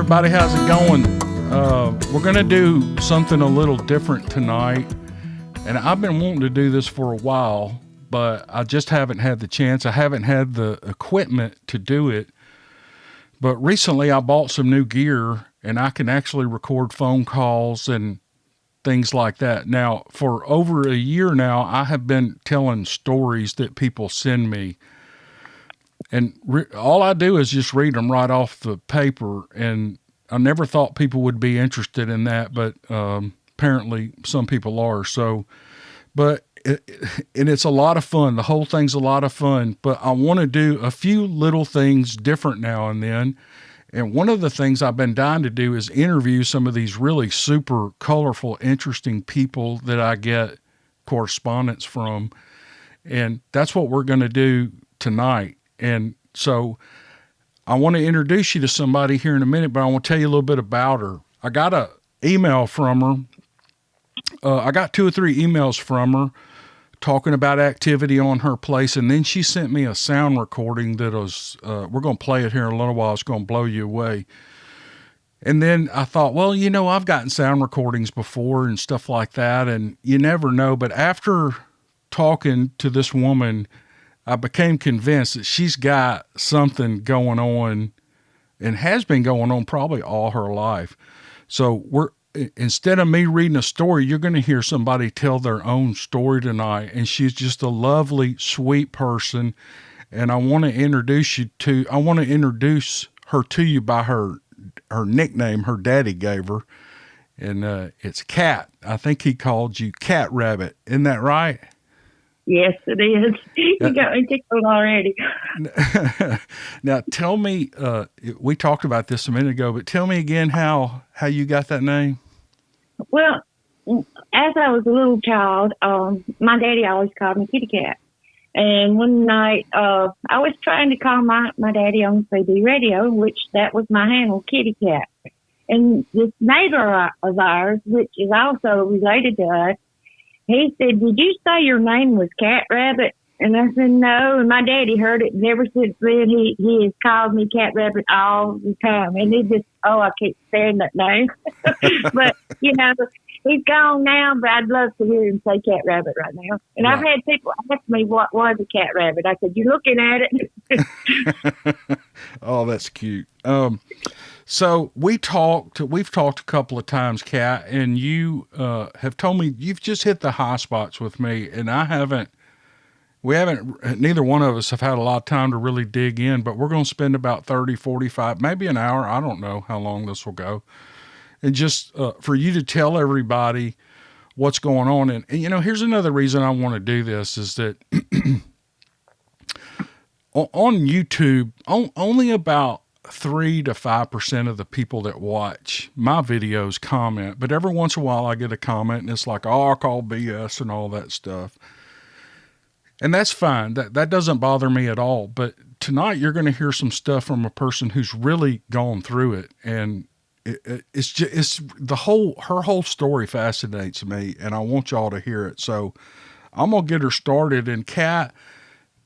everybody, how's it going? We're going to do something a little different tonight, and I've been wanting to do this for a while, but I just haven't had the chance. I haven't had the equipment to do it, but recently I bought some new gear, and I can actually record phone calls and things like that. Now, for over a year now, I have been telling stories that people send me, and all I do is just read them right off the paper, and I never thought people would be interested in that, but apparently some people are. So, and it's a lot of fun. The whole thing's a lot of fun, but I want to do a few little things different now and then. And one of the things I've been dying to do is interview some of these really super colorful, interesting people that I get correspondence from. And that's what we're going to do tonight. And so I want to introduce you to somebody here in a minute, but I want to tell you a little bit about her. I got an email from her. I got 2 or 3 emails from her talking about activity on her place. And then she sent me a sound recording that was, we're going to play it here in a little while. It's going to blow you away. And then I thought, well, you know, I've gotten sound recordings before and stuff like that, and you never know. But after talking to this woman, I became convinced that she's got something going on and has been going on probably all her life. So instead of me reading a story, you're going to hear somebody tell their own story tonight. And she's just a lovely, sweet person. And I want to introduce her to you by her nickname her daddy gave her. And it's Cat. I think he called you Cat Rabbit. Isn't that right? Yes, it is. You got me tickled already. Now, tell me, we talked about this a minute ago, but tell me again how you got that name. Well, as I was a little child, my daddy always called me Kitty Cat. And one night, I was trying to call my daddy on CB radio, which that was my handle, Kitty Cat. And this neighbor of ours, which is also related to us, he said, "Did you say your name was Cat Rabbit?" And I said, "No." And my daddy heard it. And ever since then, he has called me Cat Rabbit all the time. And I can't stand that name. But, you know, he's gone now, but I'd love to hear him say Cat Rabbit right now. And right. I've had people ask me what was a cat rabbit. I said, "You're looking at it." Oh, that's cute. So we've talked a couple of times, Kat, and you have told me you've just hit the high spots with me, and neither one of us have had a lot of time to really dig in, but we're going to spend about 30, 45, maybe an hour. I don't know how long this will go. And just for you to tell everybody what's going on. And, you know, here's another reason I want to do this is that on YouTube, only about 3 to 5% of the people that watch my videos comment, but every once in a while I get a comment and it's like, "Oh, I call BS" and all that stuff. And that's fine. That doesn't bother me at all. But tonight you're going to hear some stuff from a person who's really gone through it. And her whole story fascinates me, and I want y'all to hear it. So I'm going to get her started. And Kat,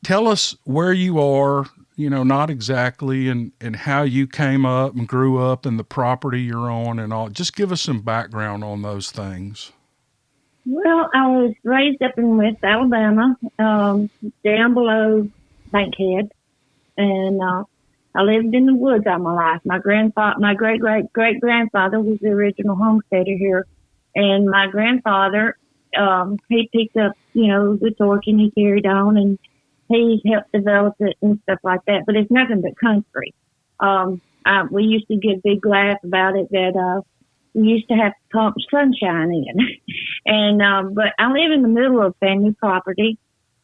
tell us where you are, you know, not exactly, and how you came up and grew up and the property you're on and all. Just give us some background on those things. Well, I was raised up in West Alabama, down below Bankhead, and I lived in the woods all my life. My great-great-great-grandfather was the original homesteader here, and my grandfather, he picked up, you know, the torch and he carried on, and he helped develop it and stuff like that, but it's nothing but country. We used to get a big laugh about it that we used to have to pump sunshine in. And but I live in the middle of family property,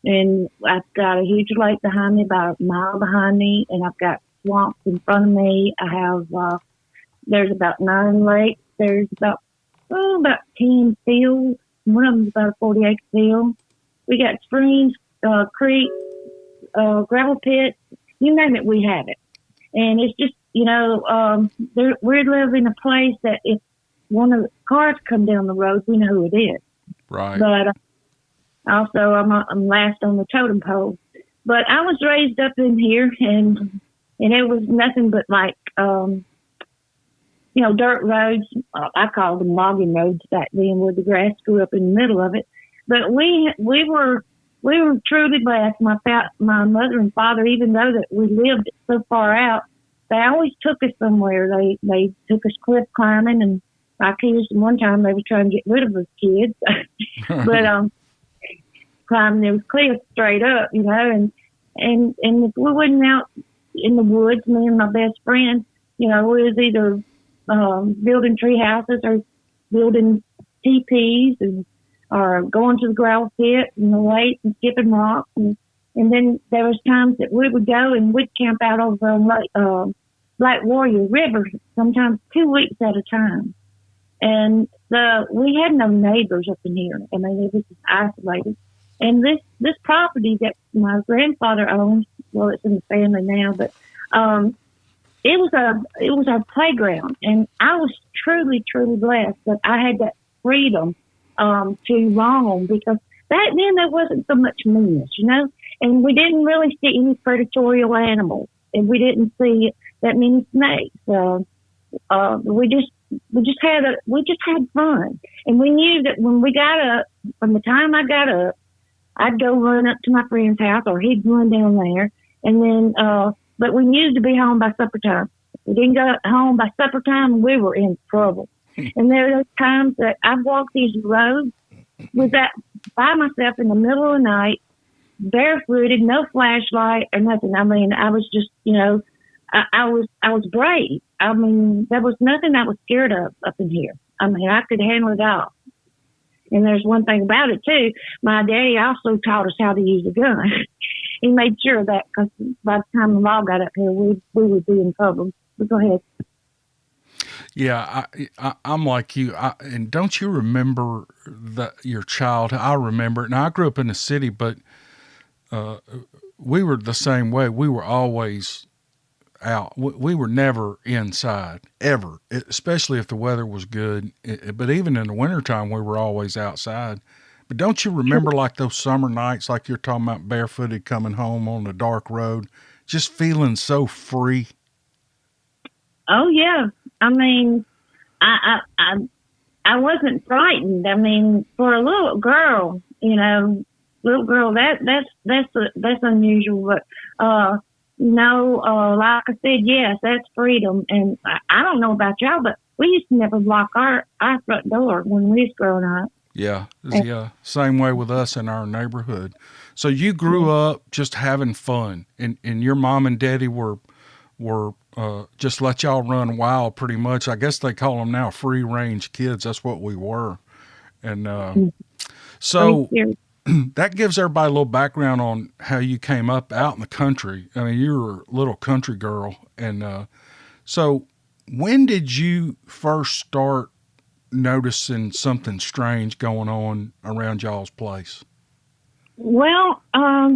and I've got a huge lake behind me, about a mile behind me, and I've got swamps in front of me. I have there's about 9 lakes. There's about 10 fields. One of them's about a 40-acre field. We got streams, creeks, gravel pits, you name it, we have it. And it's just, you know, we live in a place that if one of the cars come down the road, we know who it is. Right. But also, I'm last on the totem pole. But I was raised up in here, and it was nothing but like dirt roads. I called them logging roads back then, where the grass grew up in the middle of it. But we were truly blessed. My mother and father, even though that we lived so far out, they always took us somewhere. They took us cliff climbing, and I accused them one time they were trying to get rid of us kids, but climbing those cliffs straight up, and if we wasn't out in the woods, me and my best friend, we was either building tree houses or building teepees or going to the gravel pit and the lake and skipping rocks. And then there was times that we would go and we'd camp out over on Black Warrior River, sometimes 2 weeks at a time. And we had no neighbors up in here. I mean, it was just isolated. And this property that my grandfather owned, well, it's in the family now, but it was our playground, and I was truly, truly blessed that I had that freedom to roam, because back then there wasn't so much meanness, and we didn't really see any predatory animals, and we didn't see that many snakes. We just had fun, and we knew that when we got up, from the time I got up, I'd go run up to my friend's house, or he'd run down there, and then but we needed to be home by supper time. If we didn't get home by supper time, we were in trouble. And there are those times that I've walked these roads by myself in the middle of the night, barefooted, no flashlight or nothing. I mean, I was just, I was brave. I mean, there was nothing I was scared of up in here. I mean, I could handle it all. And there's one thing about it, too. My daddy also taught us how to use a gun. He made sure of that, because by the time the law got up here, we would be in trouble. But go ahead. Yeah, I'm like you. And don't you remember your childhood? I remember it. Now, I grew up in the city, but we were the same way. We were always out. We were never inside, ever, especially if the weather was good. But even in the wintertime, we were always outside. But don't you remember like those summer nights, like you're talking about, barefooted coming home on the dark road, just feeling so free? Oh, yeah. I mean, I wasn't frightened. I mean, for a little girl, that's unusual. But, like I said, yes, that's freedom. And I don't know about y'all, but we used to never lock our front door when we was growing up. Yeah. Same way with us in our neighborhood. So you grew up just having fun, and your mom and daddy were just let y'all run wild pretty much. I guess they call them now free range kids. That's what we were. And so that gives everybody a little background on how you came up out in the country. I mean, you were a little country girl. And so when did you first start noticing something strange going on around y'all's place? Well, to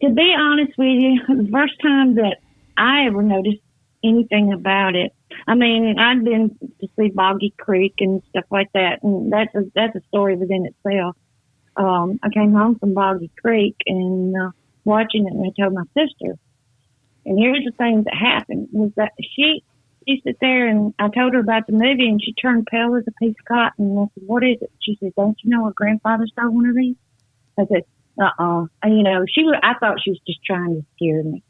be honest with you, the first time that I ever noticed anything about it, I mean, I'd been to see Boggy Creek and stuff like that, and that's a story within itself. I came home from Boggy Creek and watching it, and I told my sister. And here's the thing that happened, was that she sat there, and I told her about the movie, and she turned pale as a piece of cotton. And I said, "What is it?" She said, "Don't you know her grandfather stole one of these?" I said, "Uh-uh." And, I thought she was just trying to scare me.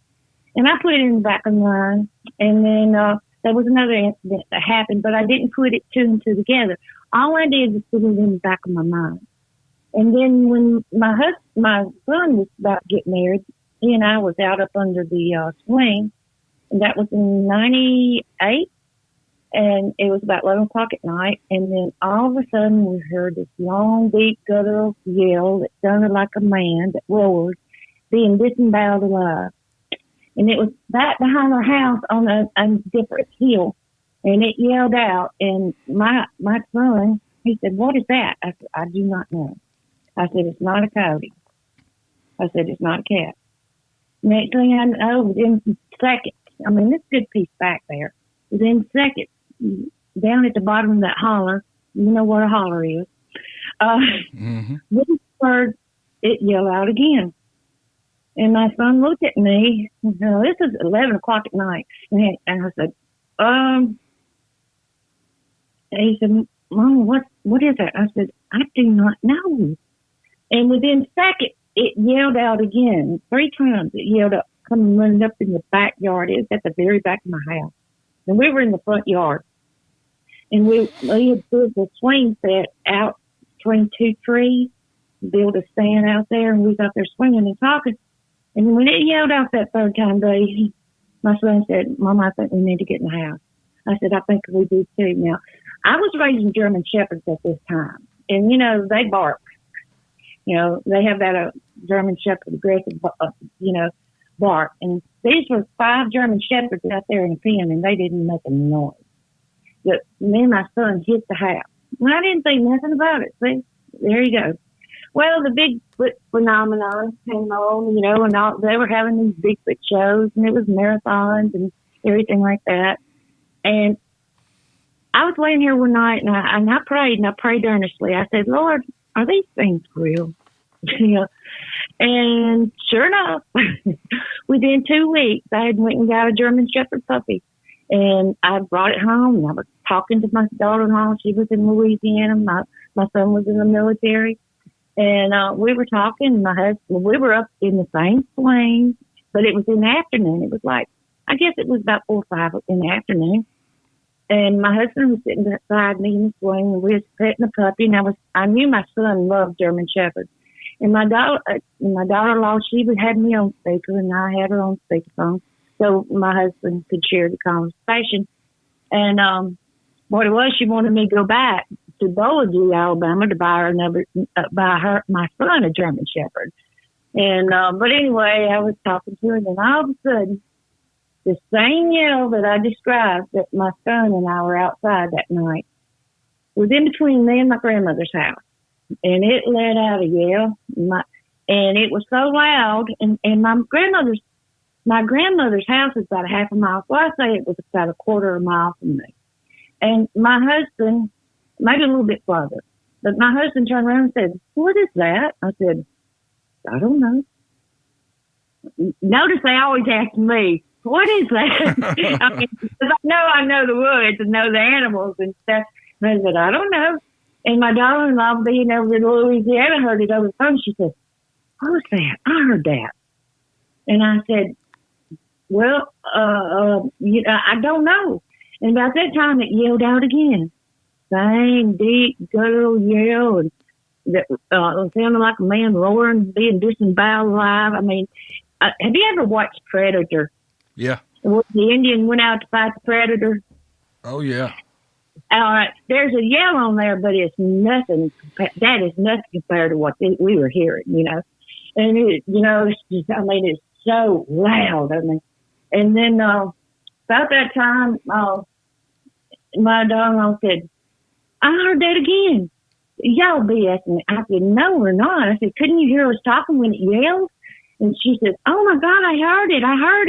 And I put it in the back of my mind. And then there was another incident that happened, but I didn't put it two and two together. All I did was put it in the back of my mind. And then when my son was about to get married, he and I was out up under the swing. And that was in 98. And it was about 11 o'clock at night. And then all of a sudden we heard this long, deep, guttural yell that sounded like a man that roared, being disemboweled alive. And it was back behind our house on a different hill. And it yelled out. And my son, he said, "What is that?" I said, "I do not know." I said, "It's not a coyote." I said, "It's not a cat." Next thing I know, within seconds, I mean, this good piece back there, within seconds, down at the bottom of that holler, you know what a holler is, we heard it yell out again. And my son looked at me, and said, "This is 11 o'clock at night." And I said, he said, Mom, what is that? I said, I do not know. And within seconds, it yelled out again. 3 times it yelled up, coming running up in the backyard. It was at the very back of my house. And we were in the front yard. And we had built a swing set out between 2 trees, built a stand out there, and we was out there swinging and talking. And when it yelled out that 3rd time, Dave, my son said, Mom, I think we need to get in the house. I said, I think we do too. Now, I was raising German Shepherds at this time. And, they bark. They have that German Shepherd aggressive, bark. And these were 5 German Shepherds out there in the pen, and they didn't make a noise. But me and my son hit the house. And I didn't think nothing about it. See, there you go. Well, the Bigfoot phenomenon came on, and they were having these Bigfoot shows, and it was marathons and everything like that. And I was laying here one night, and I prayed earnestly. I said, Lord, are these things real? And sure enough, within 2 weeks, I had went and got a German Shepherd puppy. And I brought it home, and I was talking to my daughter-in-law. She was in Louisiana. My son was in the military. And we were talking. My husband, we were up in the same swing, but it was in the afternoon. It was like, I guess it was about 4 or 5 in the afternoon. And my husband was sitting beside me in the swing, and we was petting the puppy. And I knew my son loved German Shepherds. And my daughter-in-law, she had me on speaker, and I had her on speakerphone, so my husband could share the conversation. And what it was, she wanted me to go back to Bowling Green, Alabama, to buy my son a German Shepherd. And but anyway, I was talking to her, and then all of a sudden, the same yell that I described that my son and I were outside that night was in between me and my grandmother's house. And it let out a yell, and it was so loud. And my grandmother's house is about a half a mile, so I say it was about a quarter of a mile from me. And my husband, maybe a little bit farther, but my husband turned around and said, "What is that?" I said, "I don't know." Notice they always ask me, "What is that?" Because I know the woods and know the animals and stuff. And I said, "I don't know." And my daughter-in-law, being over in Louisiana, heard it over the phone. She said, "What was that? I heard that." And I said, "Well, I don't know." And about that time, it yelled out again. Same deep, guttural yell, and that sounded like a man roaring, being disemboweled alive. I mean, have you ever watched Predator? Yeah. When the Indian went out to fight the Predator? Oh, yeah. All right, there's a yell on there, but it's nothing. That is nothing compared to what we were hearing, And it's just, it's so loud. And then about that time, my daughter said, "I heard that again. Y'all BSing me." I said, "No, we're not." I said, "Couldn't you hear us talking when it yelled?" And she said, "Oh my God, I heard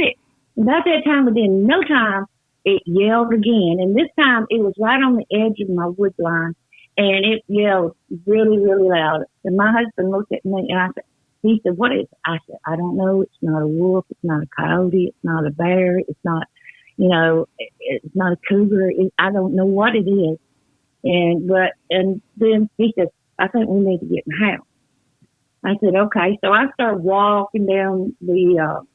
it. About that time, within no time, it yelled again. And this time it was right on the edge of my wood line, and it yelled really, really loud. And my husband looked at me, and he said, "What is it?" I said, "I don't know. It's not a wolf. It's not a coyote. It's not a bear. It's not, it's not a cougar. I don't know what it is." And then he said, "I think we need to get in the house." I said, "Okay." So I started walking down the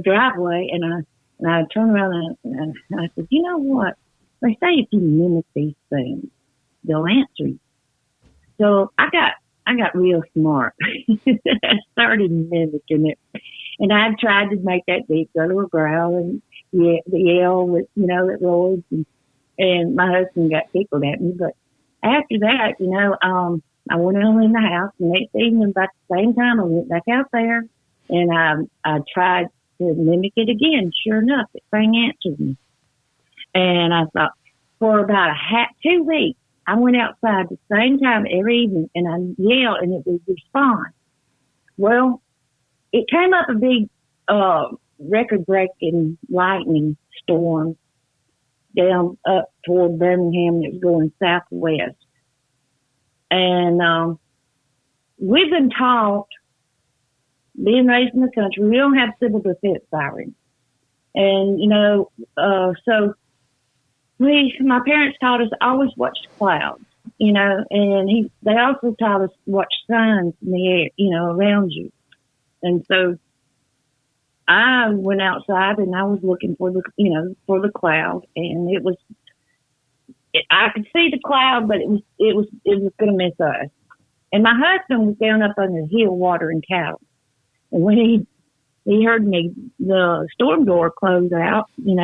driveway, and I turned around and I said, "You know what? They say if you mimic these things, they'll answer you." So I got real smart. I started mimicking it, and I tried to make that deep guttural growl and the yell with that roars, and my husband got tickled at me. But after that, I went on in the house. The next evening, about the same time, I went back out there, and I tried to mimic it again. Sure enough, the thing answered me. And I thought, for about 2 weeks, I went outside the same time every evening, and I yelled, and it would respond. Well, it came up a big record-breaking lightning storm down up toward Birmingham that was going southwest. And we've been taught, being raised in the country, we don't have civil defense sirens. And, so my parents taught us always watch the clouds, and they also taught us watch signs in the air, around you. And so I went outside and I was looking for the cloud, and I could see the cloud, but it was going to miss us. And my husband was down up on the hill watering cattle, and when he heard me, the storm door close out, and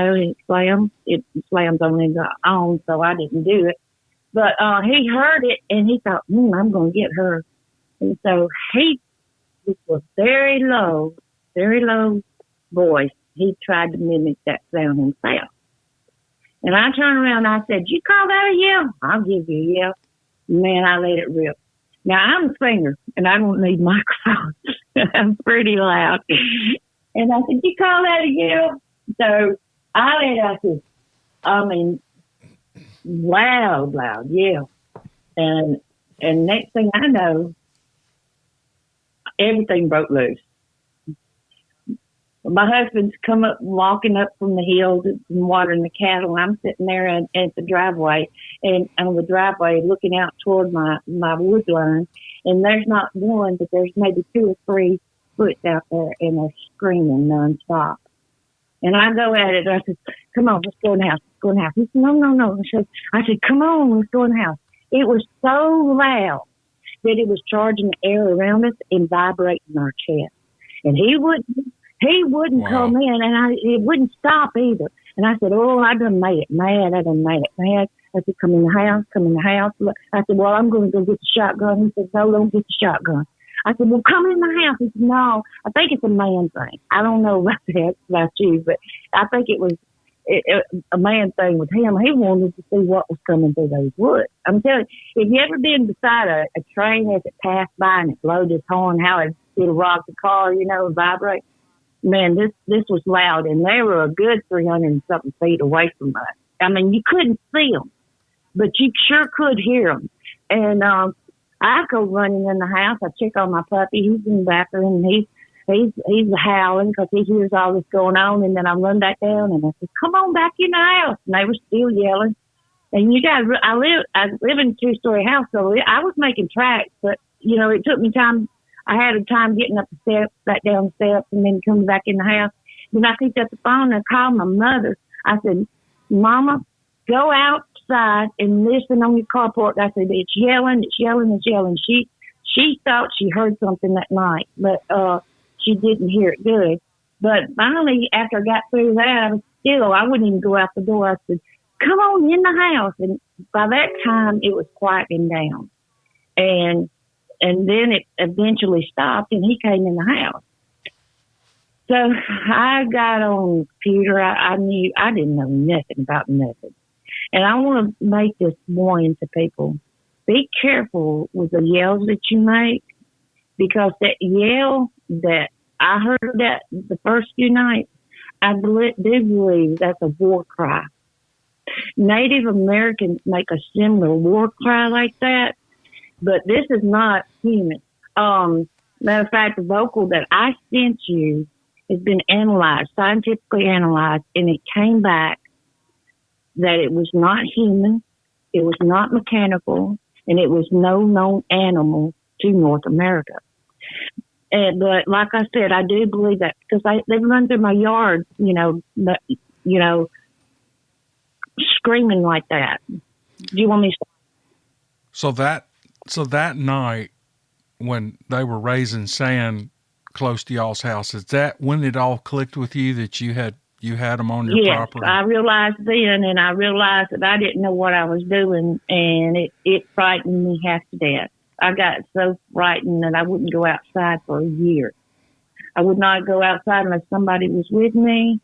it slams on his own, so I didn't do it. But he heard it, and he thought, I'm going to get her. And so he, with a very low voice, he tried to mimic that sound himself. And I turned around and I said, you call that a yell? I'll give you a yell. Man, I let it rip. Now, I'm a singer, and I don't need microphones. I'm pretty loud. And I said, you call that a yell? So I let out this, loud yell. And next thing I know, everything broke loose. My husband's walking up from the hills and watering the cattle, and I'm sitting there at the driveway, and on the driveway looking out toward my wood line, and there's not one, but there's maybe 2 or 3 Bigfoots out there, and they're screaming nonstop. And I go at it, I said, come on, let's go in the house, let's go in the house. He said, no. I said, come on, let's go in the house. It was so loud that it was charging the air around us and vibrating our chest. And he wouldn't come in, and it wouldn't stop either. And I said, I done made it mad. I said, come in the house. I said, well, I'm going to go get the shotgun. He said, no, don't get the shotgun. I said, well, come in the house. He said, no, I think it's a man thing. I don't know about that, about you, but I think it was a man thing with him. He wanted to see what was coming through those woods. I'm telling you, have you ever been beside a train as it passed by and it blowed its horn, how it would rock the car, vibrate? Man, this was loud, and they were a good 300 and something feet away from us. I mean, you couldn't see them, but you sure could hear them. And I go running in the house. I check on my puppy. He's in the bathroom, and he's howling because he hears all this going on. And then I run back down, and I said, "Come on back in the house." And they were still yelling. And you guys, I live in a 2-story house, so I was making tracks, but it took me time. I had a time getting up the steps, back down the steps, and then coming back in the house. Then I picked up the phone and called my mother. I said, Mama, go outside and listen on your carport. I said, it's yelling. She thought she heard something that night, but she didn't hear it good. But finally, after I got through that, I wouldn't even go out the door. I said, come on in the house. And by that time, it was quieting down. And then it eventually stopped, and he came in the house. So I got on the computer. I didn't know nothing about nothing. And I want to make this warning to people. Be careful with the yells that you make, because that yell that I heard that the first few nights, I do believe that's a war cry. Native Americans make a similar war cry like that. But this is not human. Matter of fact, the vocal that I sent you has been analyzed, scientifically analyzed, and it came back that it was not human, it was not mechanical, and it was no known animal to North America. But like I said, I do believe that because they run through my yard, screaming like that. Do you want me to? So that night when they were raising sand close to y'all's house, is that when it all clicked with you that you had them on your property? Yes, I realized then, and I realized that I didn't know what I was doing, and it frightened me half to death. I got so frightened that I wouldn't go outside for a year. I would not go outside unless somebody was with me,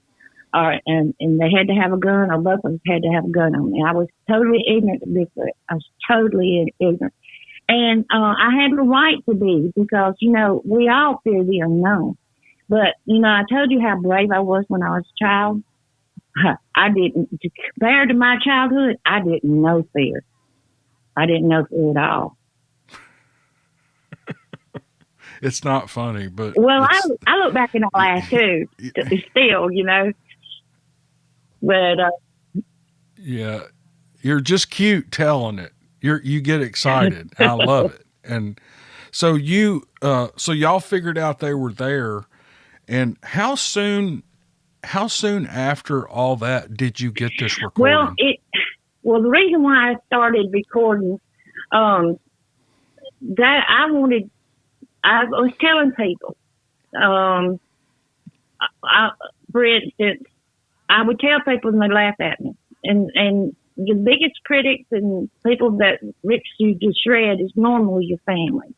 and they had to have a gun, or both of us had to have a gun on me. I was totally ignorant to Bigfoot. I was totally ignorant. And I had the right to be, because, we all fear the unknown. But, I told you how brave I was when I was a child. I didn't, compared to my childhood, I didn't know fear. I didn't know fear at all. It's not funny, but... Well, I look back and I laugh too, still, But... Yeah, you're just cute telling it. You get excited. I love it. And so so y'all figured out they were there. And how soon after all that did you get this recording? Well, the reason why I started recording, that I was telling people, for instance, I would tell people and they laugh at me. And the biggest critics and people that rips you to shred is normally your family.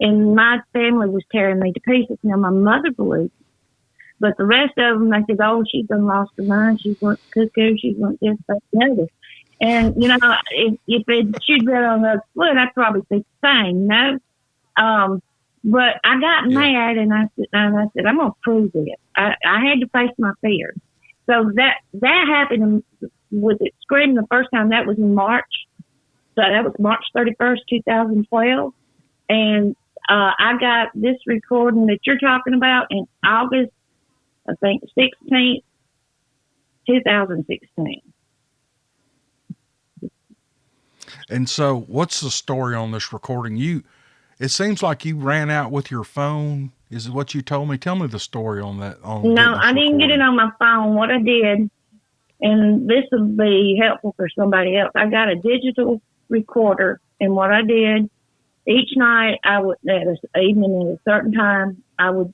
And my family was tearing me to pieces. Now, my mother believed it. But the rest of them, they said, oh, she's done lost her mind. She's went cuckoo. She's went this, that, and the other. And, if she'd been on the foot, I'd probably think the same, But I got mad and I said, I'm going to prove it. I had to face my fear. So that happened with it screaming the first time. That was in March. So that was March 31st, 2012. And I got this recording that you're talking about in August, I think, 16th, 2016. And so what's the story on this recording? It seems like you ran out with your phone. Is it what you told me? Tell me the story on that. No, I didn't get it on my phone. What I did, and this would be helpful for somebody else, I got a digital recorder, and what I did, each night I would, at an evening at a certain time, I would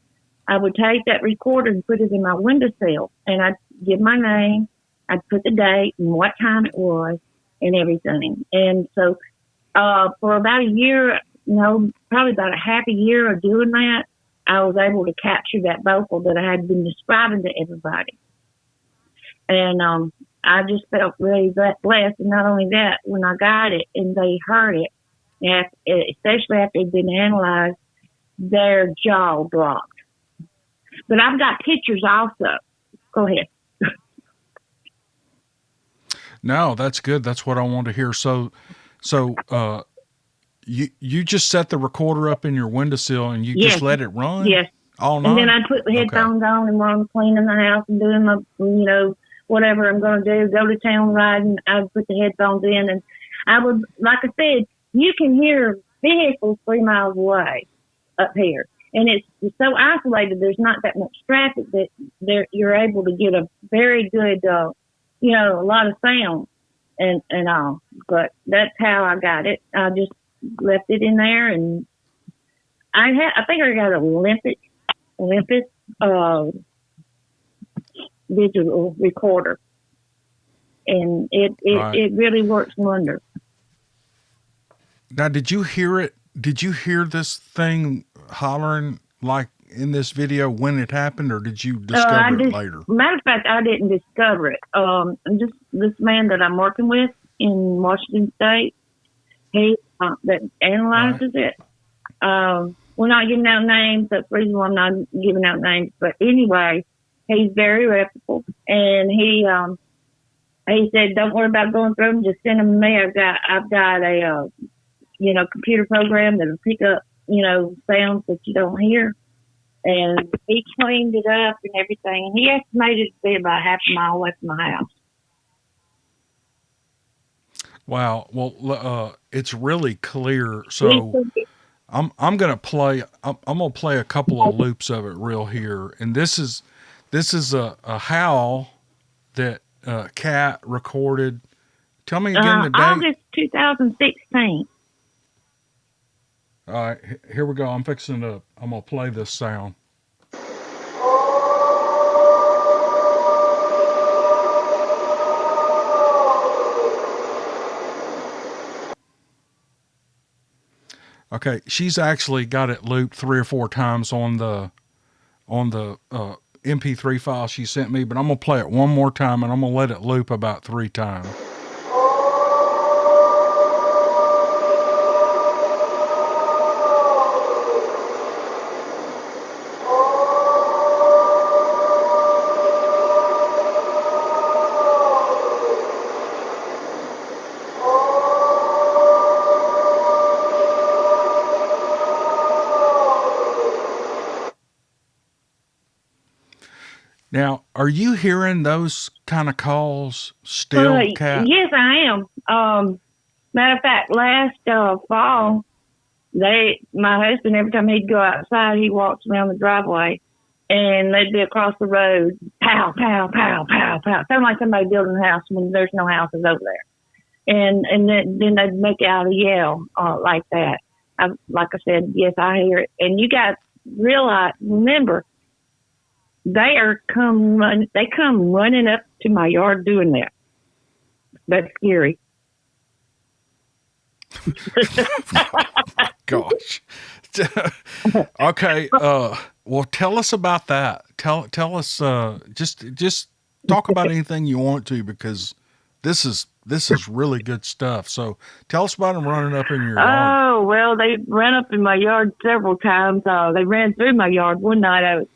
take that recorder and put it in my windowsill, and I'd give my name, I'd put the date and what time it was and everything. And so for about a year, probably about a half a year of doing that, I was able to capture that vocal that I had been describing to everybody. And I just felt really blessed. And not only that, when I got it and they heard it, especially after it'd been analyzed, their jaw dropped. But I've got pictures also. Go ahead. No, that's good. That's what I want to hear. So you just set the recorder up in your windowsill and you just let it run? Yes. All night? And then I'd put the headphones on and while I'm cleaning the house and doing my, whatever I'm going to do, go to town riding, I would put the headphones in. And I would, like I said, you can hear vehicles 3 miles away up here. And it's so isolated, there's not that much traffic that you're able to get a very good, a lot of sound and all. But that's how I got it. I just left it in there, and I think I got an Olympus digital recorder, and it really works wonders. Now, did you hear it? Did you hear this thing hollering like in this video when it happened, or did you discover it later? Matter of fact, I didn't discover it. Just this man that I'm working with in Washington State, he that analyzes it. We're not giving out names. That's the reason why I'm not giving out names. But anyway, he's very reputable, and he said, "Don't worry about going through them. Just send them to me. I've got a computer program that'll pick up sounds that you don't hear." And he cleaned it up and everything. And he estimated it to be about half a mile away from my house. Wow. Well, it's really clear. So I'm going to play a couple of loops of it real here. And this is a howl that Kat recorded. Tell me again the date. August 2016. All right, here we go. I'm going to play this sound. Okay, she's actually got it looped 3 or 4 times on the MP3 file she sent me, but I'm going to play it one more time and I'm going to let it loop about 3 times. Now, are you hearing those kind of calls still, Kat? Yes, I am. Matter of fact, last fall, my husband, every time he'd go outside, he walks around the driveway, and they'd be across the road, pow, pow, pow, pow, pow. Sound like somebody building a house when there's no houses over there. And then they'd make out a yell like that. Like I said, yes, I hear it. And you guys remember, they come running up to my yard doing that. That's scary. Gosh. Okay. Well, tell us about that. Tell us. Just talk about anything you want to, because this is really good stuff. So tell us about them running up in your yard. Oh, well, they ran up in my yard several times. They ran through my yard one night.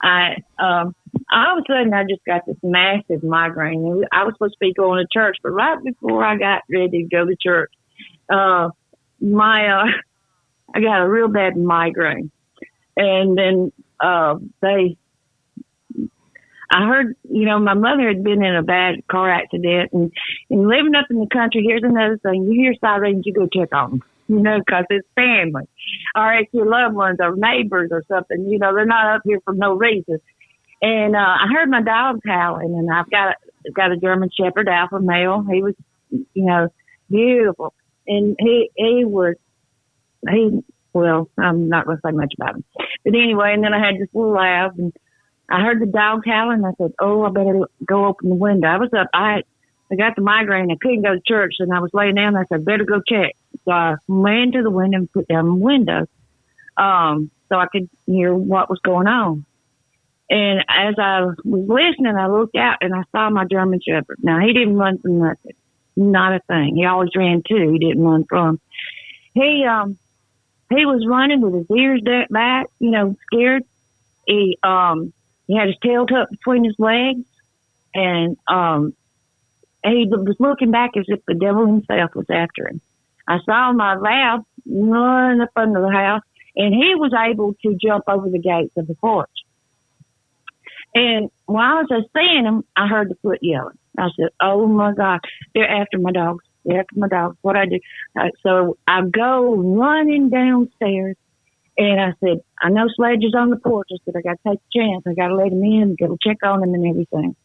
All of a sudden, I just got this massive migraine. I was supposed to be going to church, but right before I got ready to go to church, I got a real bad migraine. And then I heard, my mother had been in a bad car accident, and living up in the country, here's another thing. You hear sirens, you go check on them, because it's family, or it's your loved ones or neighbors or something. They're not up here for no reason. And I heard my dog howling, and I've got a German Shepherd alpha male. He was, beautiful. And well, I'm not going to say much about him. But anyway, and then I had this little laugh, and I heard the dog howling. I said, oh, I better go open the window. I was up. I got the migraine. I couldn't go to church, and I was laying down. I said, better go check. So I ran to the window and put down the window so I could hear what was going on. And as I was listening, I looked out, and I saw my German Shepherd. Now, he didn't run from nothing. Not a thing. He always ran, too. He didn't run from. He was running with his ears back, scared. He had his tail tucked between his legs, and he was looking back as if the devil himself was after him. I saw my lab run up under the house, and he was able to jump over the gates of the porch. And while I was seeing him, I heard the foot yelling. I said, oh, my God, they're after my dogs. They're after my dogs. What I do? So I go running downstairs, and I said, I know Sledge is on the porch. I said, I got to take a chance. I got to let him in, got to check on him and everything.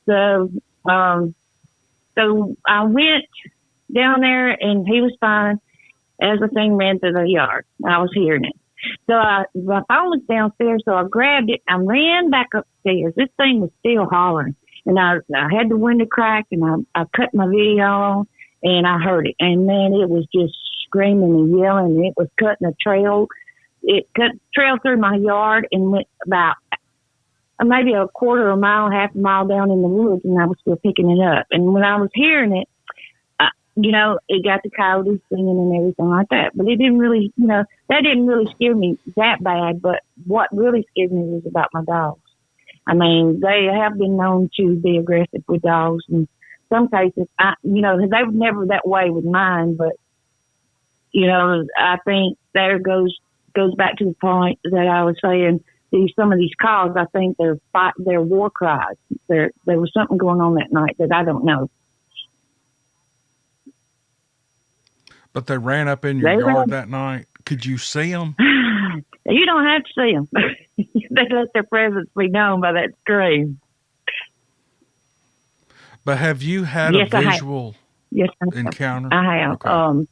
So I went down there, and he was fine as the thing ran through the yard. I was hearing it. So my phone was downstairs, so I grabbed it. I ran back upstairs. This thing was still hollering. And I had the window cracked, and I cut my video on, and I heard it. And, man, it was just screaming and yelling. It was cutting a trail. It cut a trail through my yard and went about maybe a quarter of a mile, half a mile down in the woods, and I was still picking it up. And when I was hearing it, it got the coyotes singing and everything like that. But it didn't really, that didn't really scare me that bad. But what really scared me was about my dogs. I mean, they have been known to be aggressive with dogs. In some cases, they were never that way with mine. But, I think there goes back to the point that I was saying, some of these calls, I think they're war cries. There was something going on that night that I don't know. But they ran up in your yard that night. Could you see them? You don't have to see them. They let their presence be known by that scream. But have you had a visual encounter? I have. Okay.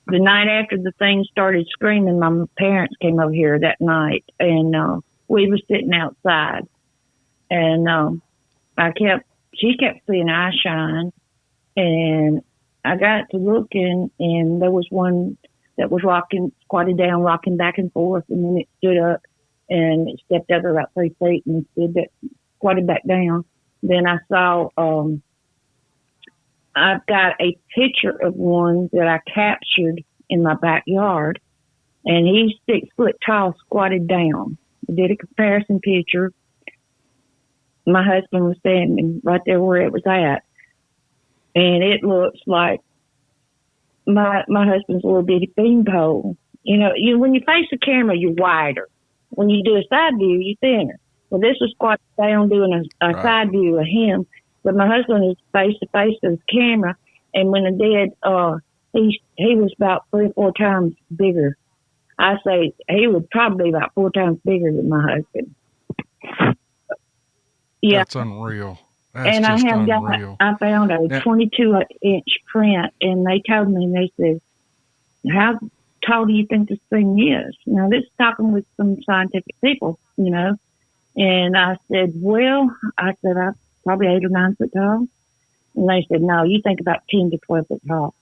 The night after the thing started screaming, my parents came over here that night, and we were sitting outside. And she kept seeing eye shine, and I got to looking, and there was one that was squatted down, rocking back and forth, and then it stood up, and it stepped over about 3 feet and squatted back down. Then I saw, I've got a picture of one that I captured in my backyard, and he's 6 foot tall, squatted down. I did a comparison picture. My husband was standing right there where it was at. And it looks like my husband's little bitty beanpole. When you face the camera, you're wider. When you do a side view, you're thinner. Well, this was squatted down doing a side view of him, but my husband is face to face with the camera, and when I did, he was about 3 or 4 times bigger. I say he was probably about 4 times bigger than my husband. Yeah, that's unreal. That's and just I have unreal. I found a 22-inch print, and they told me, they said, "How tall do you think this thing is?" Now, this is talking with some scientific people, you know. And I said, "Well," I said, "I'm probably 8 or 9 foot tall." And they said, "No, you think about 10 to 12 foot tall."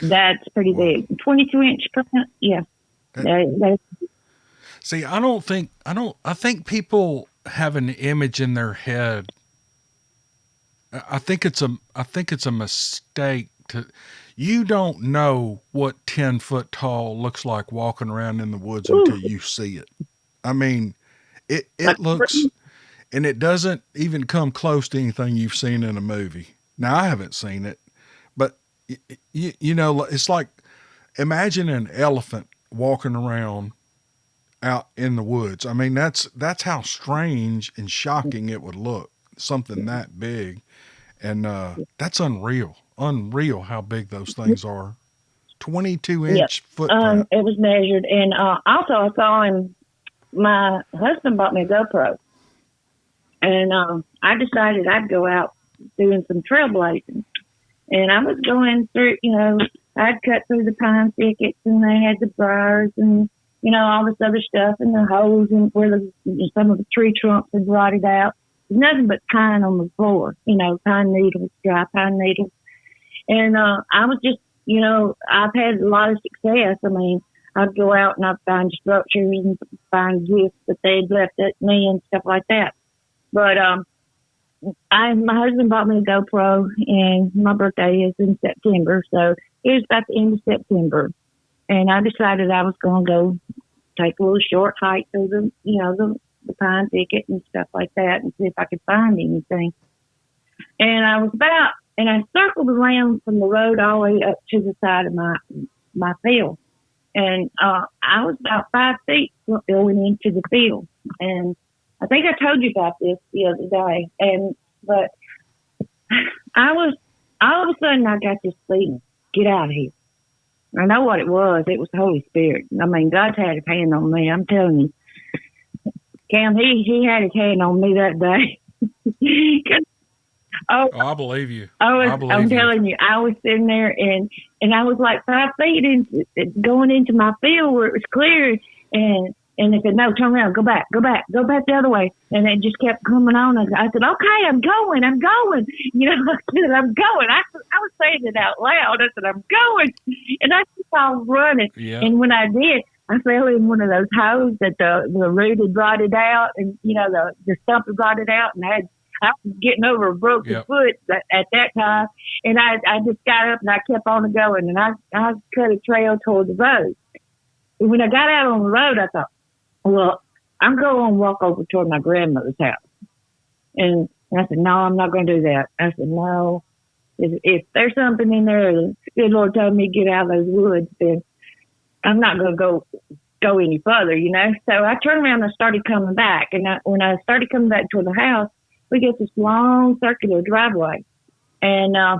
That's pretty big. 22-inch print, yeah. See, I think people have an image in their head. I think it's a mistake you don't know what 10 foot tall looks like walking around in the woods until you see it. I mean, it looks, and it doesn't even come close to anything you've seen in a movie. Now, I haven't seen it, but you know, it's like, imagine an elephant walking around out in the woods. I mean, that's how strange and shocking it would look, something that big. And that's unreal how big those things are. 22-inch footprint. It was measured. And also I saw him, my husband bought me a GoPro. And I decided I'd go out doing some trailblazing. And I was going through, you know, I'd cut through the pine thickets, and they had the briars and, you know, all this other stuff, and the holes and where some of the tree trunks had rotted out. There's nothing but pine on the floor, you know, pine needles, dry pine needles. And I was just, you know, I've had a lot of success. I mean, I'd go out and I'd find structures and find gifts that they'd left at me and stuff like that. But my husband bought me a GoPro, and my birthday is in September, so it was about the end of September. And I decided I was going to go take a little short hike through the, you know, the pine thicket and stuff like that, and see if I could find anything. And I circled around from the road all the way up to the side of my field. And I was about 5 feet going into the field. And I think I told you about this the other day. But I was, all of a sudden I got this feeling, get out of here. I know what it was. It was the Holy Spirit. I mean, God's had his hand on me. I'm telling you. Cam, he had his hand on me that day. I believe you. I'm telling you, I was sitting there and I was like 5 feet going into my field where it was clear, and they said, "No, turn around, go back the other way." And it just kept coming on. I said, "Okay, I'm going. You know, I said, I'm going." I was saying it out loud. I said, "I'm going." And I just all running. Yeah. And when I did, I fell in one of those holes that the root had rotted out, and, you know, the stump had rotted out, and I was getting over a broken foot at that time. And I just got up and I kept on going, and I cut a trail toward the road. And when I got out on the road, I thought, well, I'm going to walk over toward my grandmother's house. And I said, "No, I'm not going to do that." I said, "No, if there's something in there, the good Lord told me to get out of those woods, then I'm not going to go any further, you know." So I turned around and I started coming back. And when I started coming back toward the house, we get this long circular driveway. And at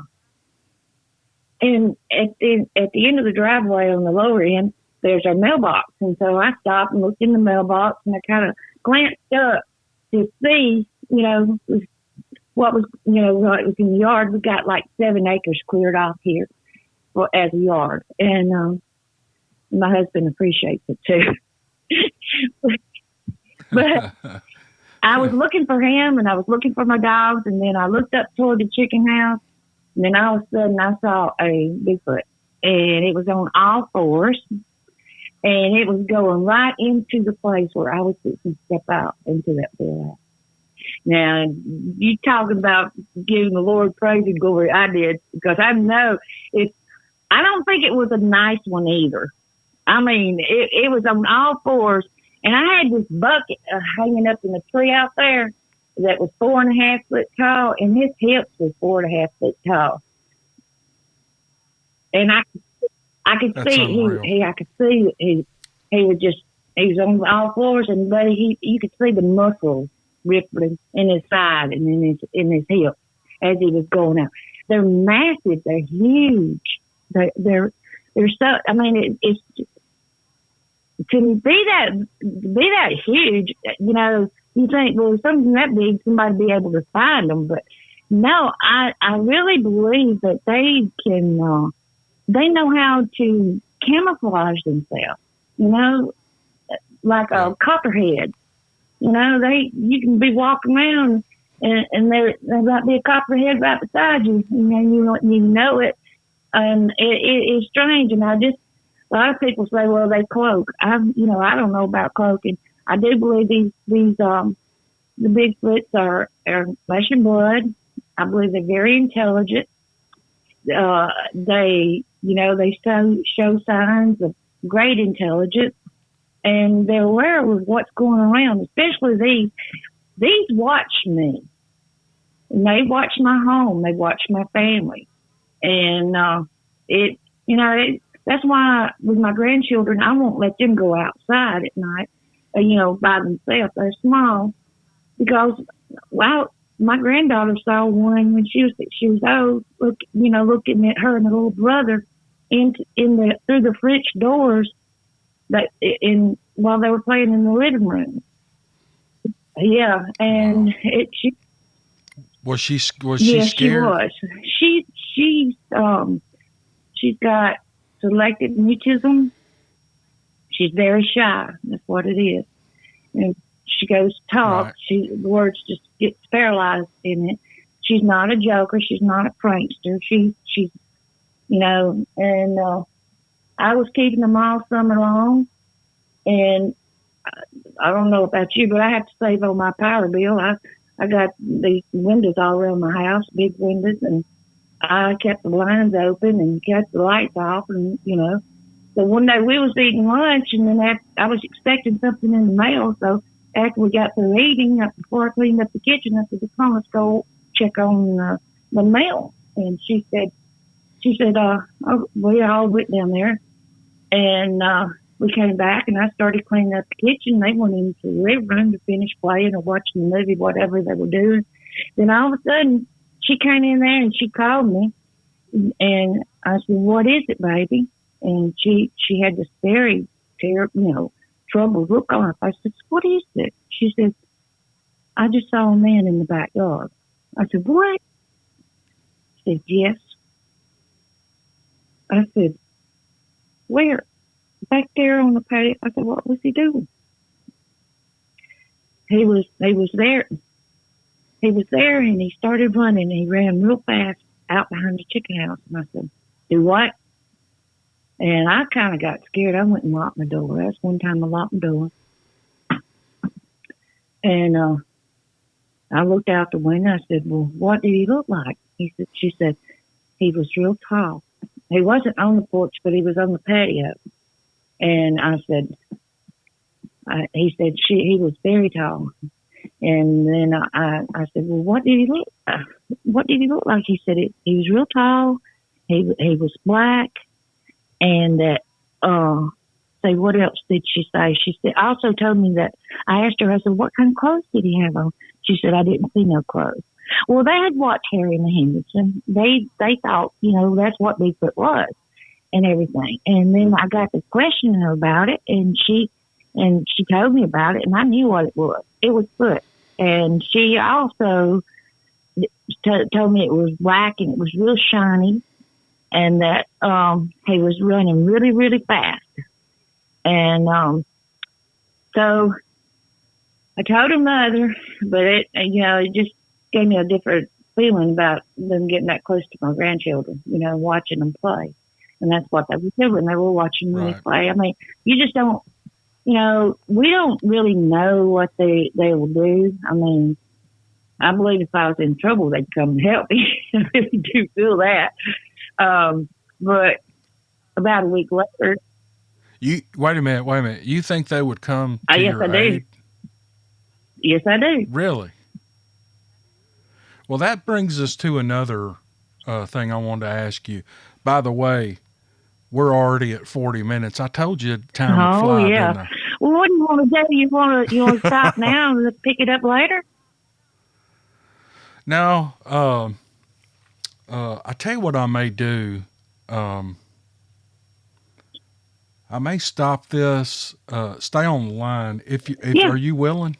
the end of the driveway on the lower end, there's our mailbox. And so I stopped and looked in the mailbox, and I kind of glanced up to see, you know, what was in the yard. We got like 7 acres cleared off here as a yard. And my husband appreciates it too. But I was looking for him, and I was looking for my dogs, and then I looked up toward the chicken house, and then all of a sudden I saw a Bigfoot, and it was on all fours, and it was going right into the place where I was fixing to step out into that field house. Now, you talking about giving the Lord praise and glory, I did, because I know I don't think it was a nice one either. I mean, it was on all fours. And I had this bucket hanging up in the tree out there that was 4.5 foot tall, and his hips was 4.5 foot tall. And I could see I could see he was just He was on all fours, and buddy, you could see the muscles rippling in his side and in his hip as he was going out. They're massive. They're huge. They're so. I mean, it's to be that huge. You know, you think, well, something that big, somebody be able to find them, but no, I really believe that they can. They know how to camouflage themselves. You know, like a copperhead. You know, you can be walking around and there might be a copperhead right beside you. You know it, and it's strange. And a lot of people say, well, they cloak. I don't know about cloaking. I do believe these the Bigfoots are flesh and blood. I believe they're very intelligent. They show signs of great intelligence. And they're aware of what's going around, especially these. These watch me. And they watch my home. They watch my family. And that's why with my grandchildren, I won't let them go outside at night, by themselves. They're small. Because, my granddaughter saw one when she was old, looking at her and the little brother through the French doors. While they were playing in the living room. Yeah, and was she scared? She was. She's got selective mutism. She's very shy. That's what it is. And she goes to talk. Right. The words just get paralyzed in it. She's not a joker. She's not a prankster. She's and I was keeping them all summer long, and I don't know about you, but I have to save on my power bill. I got these windows all around my house, big windows, and I kept the blinds open and kept the lights off, and So one day we was eating lunch, and then I was expecting something in the mail. So after we got through eating, before I cleaned up the kitchen, I said, "Come on, let's go check on the mail." And she said, we all went down there. And we came back, and I started cleaning up the kitchen. They went into the living room to finish playing or watching the movie, whatever they were doing. Then all of a sudden, she came in there and she called me. And I said, "What is it, baby?" And she had this very terrible, troubled look on her face. I said, "What is it?" She said, "I just saw a man in the backyard." I said, "What?" She said, "Yes." I said, "Where?" "Back there on the patio." I said, "What was he doing?" He was there. He was there, and he started running. He ran real fast out behind the chicken house. And I said, "Do what?" And I kind of got scared. I went and locked my door. That's one time I locked my door. And I looked out the window. I said, "Well, what did he look like?" She said, "He was real tall. He wasn't on the porch, but he was on the patio." And I said, he said he was very tall. And then I said, "Well, what did he look like?" He said he was real tall. He was black. And that, say, what else did she say? She said, also told me that I asked her, I said, "What kind of clothes did he have on?" She said, "I didn't see no clothes." Well, they had watched Harry and the Henderson. They thought, that's what Bigfoot was and everything. And then I got to questioning her about it, and she told me about it, and I knew what it was. It was Foot. And she also told me it was black and it was real shiny, and that he was running really, really fast. And so I told her mother, but it just gave me a different feeling about them getting that close to my grandchildren, watching them play. And that's what they were doing. They were watching me play. I mean, you just don't, we don't really know what they will do. I mean, I believe if I was in trouble, they'd come and help me. I really do feel that. But about a week later. Wait a minute. You think they would come to yes, your I aid? do. Yes, I do. Really? Well, that brings us to another thing I wanted to ask you. By the way, we're already at 40 minutes. I told you time would fly, didn't I? Well, what do you want to do? You want to stop now and pick it up later? Now, I tell you what I may do. I may stop this. Stay on the line. Are you willing?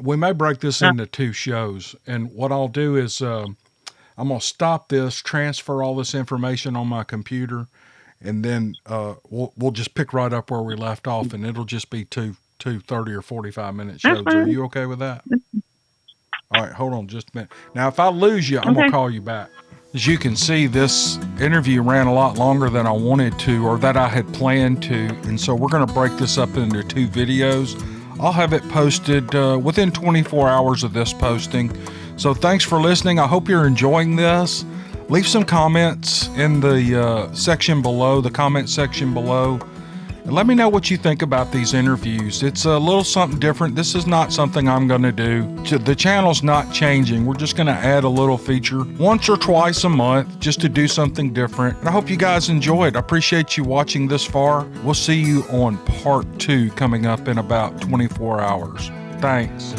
We may break this into 2 shows, and what I'll do is I'm gonna stop this, transfer all this information on my computer, and then we'll just pick right up where we left off, and it'll just be two 30 or 45-minute shows. Are you okay with that? All right, hold on just a minute. Now, if I lose you, I'm gonna call you back. As you can see, this interview ran a lot longer than I wanted to, or that I had planned to, and so we're going to break this up into 2 videos. I'll have it posted within 24 hours of this posting. So thanks for listening. I hope you're enjoying this. Leave some comments in the section below, the comment section below. And let me know what you think about these interviews. It's a little something different. This is not something I'm going to do. The channel's not changing. We're just going to add a little feature once or twice a month just to do something different. And I hope you guys enjoyed. I appreciate you watching this far. We'll see you on part 2 coming up in about 24 hours. Thanks.